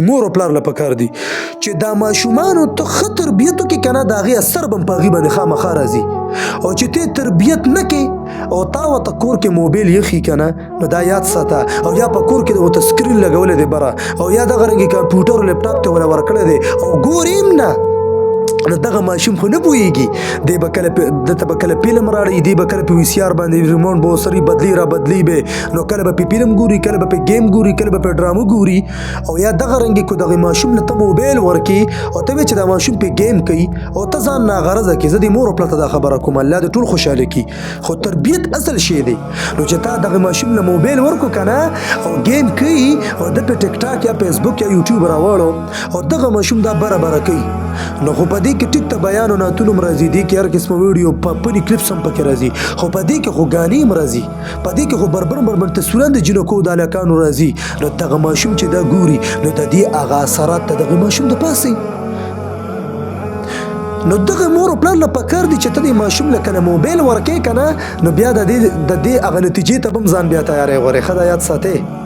مور او پلار له پکار دي چې دا ماشومانو ته ښه تربیت وکړي که نه د هغې اثر به هم په هغې باندې خامخا راځي او چې ته تربیت نه کې او تا ورته کور کې موبایل یخي که نه نو دا یاد ساته او یا په کور کې ورته سکرین لګولی دی بره او یا دغه رنګې کمپیوټر او لیپټاپ ته وله ورکړی دی او ګوري هم نه نو دغه ماشوم خو نه پوهېږي دی به کله دته به کله فلم راړي دی به کله په وي سي آر باندې ریموټ به ورسره بدلي را بدلي به نو کله به په فلم ګوري کله به په ګیم ګوري کله به په ډرامو ګوري او یا دغه رنګې کو دغه ماشوم له ته موبایل ورکړي او ته وایې چې دا ماشوم په ګیم کوي او ته ځان ناغرضه کړي زه د مور او پلار ته دا خبره کوم الله دې ټول خوشحاله کړي خو تربیت اصل شی دی نو چې تا دغه ماشوم له موبایل ورکو که نه او ګیم کوي او د په ټیک ټاک یا فیسبوک یا یوټیوب راوړو او دغه ماشوم دا بره کوي نو خو په دې کې ټیک ته بیان او ناتونه هم راځي دې کې هر قسمه ویډیو پني کلیپس هم پکې راځي خو په دې کې خو ګانې هم راځي په دې کې خو بربر تصویران د جنکو د هلکانو راځي نو دغه ماشوم چې دا ګوري نو د دې هغه اثرات ته دغه ماشوم د پاسې نو دغه مور او پلار له پکار دي چې ته د ماشوم له کنه موبایل ورکې که نه نو بیا د دې هغه نتیجې ته به هم ځان بیا تیاری غواړې ښه دا یاد ساتې